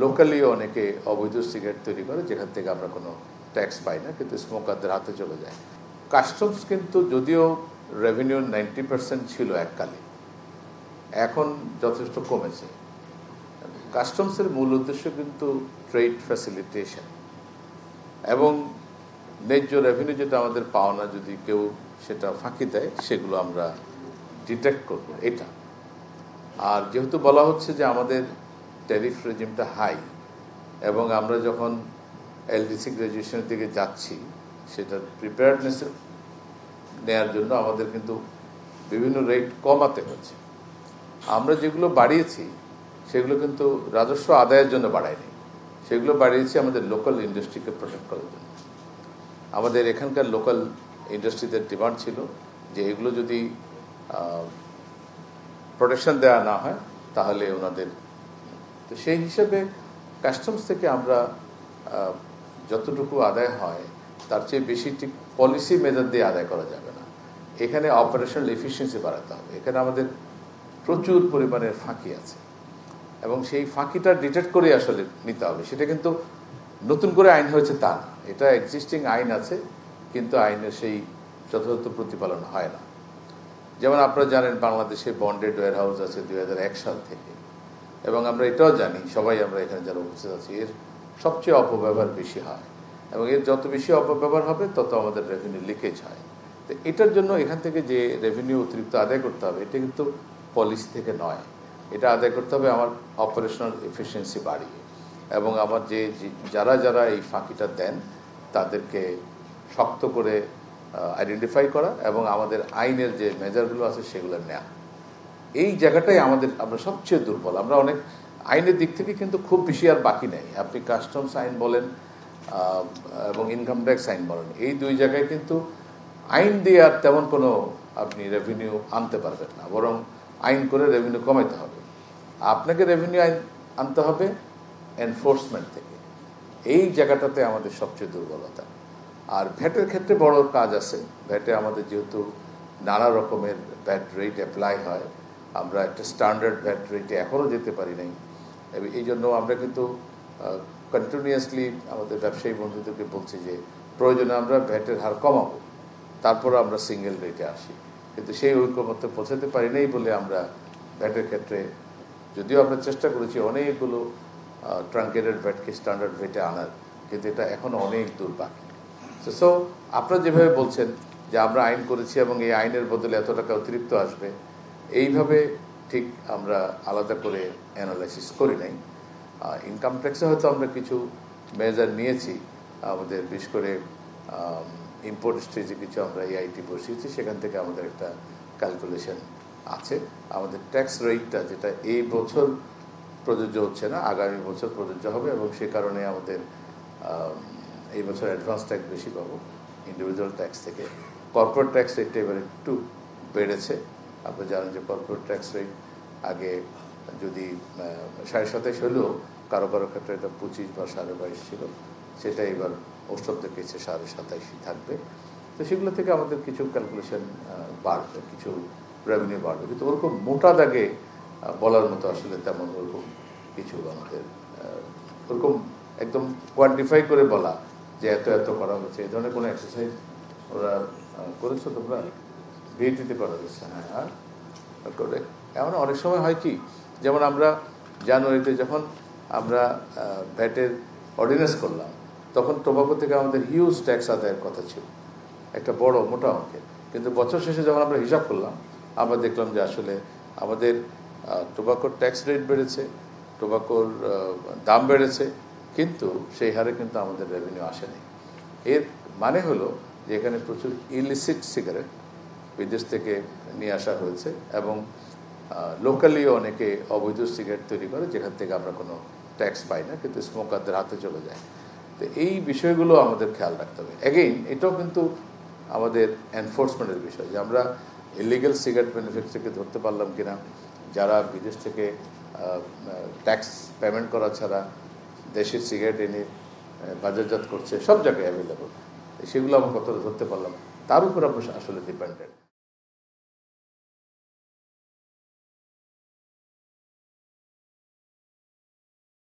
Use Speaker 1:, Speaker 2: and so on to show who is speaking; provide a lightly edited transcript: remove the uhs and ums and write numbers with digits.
Speaker 1: লোকালিও অনেকে অবৈধ সিগারেট তৈরি করে যেখান থেকে আমরা কোনো ট্যাক্স পাই না, কিন্তু স্মোকারদের হাতে চলে যায়। কাস্টমস কিন্তু যদিও রেভিনিউর 90% ছিল এককালে, এখন যথেষ্ট কমেছে। কাস্টমসের মূল উদ্দেশ্য কিন্তু ট্রেড ফ্যাসিলিটেশন এবং ন্যায্য রেভিনিউ যেটা আমাদের পাওনা যদি কেউ সেটা ফাঁকি দেয় সেগুলো আমরা ডিটেক্ট করব এটা। আর যেহেতু বলা হচ্ছে যে আমাদের ট্যারিফ রেজিমটা হাই এবং আমরা যখন এলডিসি গ্র্যাজুয়েশনের দিকে যাচ্ছি সেটার প্রিপেয়ারনেস নেওয়ার জন্য আমাদের কিন্তু বিভিন্ন রেট কমাতে হচ্ছে। আমরা যেগুলো বাড়িয়েছি সেগুলো কিন্তু রাজস্ব আদায়ের জন্য বাড়ায়নি, সেগুলো বাড়িয়েছি আমাদের লোকাল ইন্ডাস্ট্রিকে প্রোটেক্ট করার জন্য। আমাদের এখানকার লোকাল ইন্ডাস্ট্রিদের ডিমান্ড ছিল যে এগুলো যদি প্রোটেকশন দেওয়া না হয় তাহলে ওনাদের, তো সেই হিসাবে কাস্টমস থেকে আমরা যতটুকু আদায় হয় তার চেয়ে বেশি ঠিক পলিসি মেজার দিয়ে আদায় করা যাবে না। এখানে অপারেশনাল এফিসিয়েন্সি বাড়াতে হবে। এখানে আমাদের প্রচুর পরিমাণের ফাঁকি আছে এবং সেই ফাঁকিটা ডিটেক্ট করে আসলে নিতে হবে। সেটা কিন্তু নতুন করে আইন হয়েছে তা না, এটা এক্সিস্টিং আইন আছে, কিন্তু আইনের সেই যথাযথ প্রতিপালন হয় না। যেমন আপনারা জানেন বাংলাদেশে বন্ডেড ওয়্যার হাউস আছে 2001 সাল থেকে, এবং আমরা এটাও জানি সবাই আমরা এখানে যারা উপস্থিত আছি এর সবচেয়ে অপব্যবহার বেশি হয় এবং এর যত বেশি অপব্যবহার হবে তত আমাদের রেভিনিউ লিকেজ হয়। তো এটার জন্য এখান থেকে যে রেভিনিউ অতিরিক্ত আদায় করতে হবে এটা কিন্তু পলিসি থেকে নয়, এটা আদায় করতে হবে আমার অপারেশনাল এফিসিয়েন্সি বাড়িয়ে এবং আমার যে যারা যারা এই ফাঁকিটা দেন তাদেরকে শক্ত করে আইডেন্টিফাই করা এবং আমাদের আইনের যে মেজারগুলো আছে সেগুলো নেওয়া। এই জায়গাটাই আমরা সবচেয়ে দুর্বল। আমরা অনেক আইনের দিক থেকে কিন্তু খুব বেশি আর বাকি নেই। আপনি কাস্টমস আইন বলেন এবং ইনকাম ট্যাক্স আইন বলেন, এই দুই জায়গায় কিন্তু আইন দিয়ে আর তেমন কোনো আপনি রেভিনিউ আনতে পারবেন না, বরং আইন করে রেভিনিউ কমাইতে হবে। আপনাকে রেভিনিউ আইন আনতে হবে এনফোর্সমেন্ট থেকে। এই জায়গাটাতে আমাদের সবচেয়ে দুর্বলতা। আর ভ্যাটের ক্ষেত্রে বড় কাজ আছে। ভ্যাটে আমাদের যেহেতু নানা রকমের ভ্যাট রেট অ্যাপ্লাই হয়, আমরা একটা স্ট্যান্ডার্ড ভ্যাট রেটে এখনও যেতে পারি নাই। এই জন্য আমরা কিন্তু কন্টিনিউয়াসলি আমাদের ব্যবসায়ী বন্ধুদেরকে বলছি যে প্রয়োজনে আমরা ভ্যাটের হার কমাবো, তারপর আমরা সিঙ্গেল রেটে আসি। কিন্তু সেই ঐক্যমত্যে পৌঁছাতে পারি নাই বলে আমরা ভ্যাটের ক্ষেত্রে যদিও আমরা চেষ্টা করেছি অনেকগুলো ট্রাঙ্কেটেড ভ্যাটকে স্ট্যান্ডার্ড ভ্যাটে আনার, কিন্তু এটা এখনও অনেক দূর বাকি। সো আপনারা যেভাবে বলছেন যে আমরা আইন করেছি এবং এই আইনের বদলে এত টাকা অতিরিক্ত আসবে, এইভাবে ঠিক আমরা আলাদা করে অ্যানালাইসিস করি নাই। ইনকাম ট্যাক্সে হয়তো আমরা কিছু মেজার নিয়েছি, আমাদের বিশেষ করে ইম্পোর্ট স্টেজে কিছু আমরা এআইটি বসিয়েছি, সেখান থেকে আমাদের একটা ক্যালকুলেশন আছে। আমাদের ট্যাক্স রেটটা যেটা এই বছর প্রযোজ্য হচ্ছে না, আগামী বছর প্রযোজ্য হবে এবং সে কারণে আমাদের এই বছর অ্যাডভান্স ট্যাক্স বেশি পাবো ইন্ডিভিজুয়াল ট্যাক্স থেকে। কর্পোরেট ট্যাক্স রেটটা এবার একটু বেড়েছে। আপনি জানেন যে কর্পোরেট ট্যাক্স রেট আগে যদি 27.5 হলেও কারো কারো ক্ষেত্রে এটা 25 বা 22.5 ছিল, সেটা এবার ওসব দেখেছে 27.5 থাকবে। তো সেগুলো থেকে আমাদের কিছু ক্যালকুলেশন বাড়বে, কিছু রেভিনিউ বাড়বে, কিন্তু ওরকম মোটা দাগে বলার মতো আসলে তেমন ওরকম কিছু আমাদের ওরকম একদম কোয়ান্টিফাই করে বলা যে এত এত করা হচ্ছে এই ধরনের কোনো এক্সারসাইজ ওরা করেছো তোমরা? ভিএটিতে করা হচ্ছে। হ্যাঁ, আর করে এমন অনেক সময় হয় কি, যেমন আমরা জানুয়ারিতে যখন আমরা ভ্যাটের অর্ডিন্যান্স করলাম তখন টোবাকো থেকে আমাদের হিউজ ট্যাক্স আদায়ের কথা ছিল, একটা বড় মোটা অঙ্কের, কিন্তু বছর শেষে যখন আমরা হিসাব করলাম আমরা দেখলাম যে আসলে আমাদের টোবাকোর ট্যাক্স রেট বেড়েছে, টোবাকোর দাম বেড়েছে, কিন্তু সেই হারে কিন্তু আমাদের রেভিনিউ আসেনি। এর মানে হলো যে এখানে প্রচুর ইলিসিট সিগারেট বিদেশ থেকে নিয়ে আসা হয়েছে এবং লোকালিও অনেকে অবৈধ সিগারেট তৈরি করে যেখান থেকে আমরা কোনো ট্যাক্স পাই না, কিন্তু স্মোকারদের হাতে চলে যায়। তো এই বিষয়গুলো আমাদের খেয়াল রাখতে হবে। অ্যাগেইন এটাও কিন্তু আমাদের এনফোর্সমেন্টের বিষয় যে আমরা ইলিগাল সিগারেট ম্যানুফ্যাকচারকে ধরতে পারলাম কিনা, যারা বিদেশ থেকে ট্যাক্স পেমেন্ট করা ছাড়া দেশের সিগারেট এনে বাজারজাত করছে, সব জায়গায় অ্যাভেলেবল, সেগুলো আমরা কতটা ধরতে পারলাম তার উপর আমরা আসলে ডিপেন্ডেন্ট।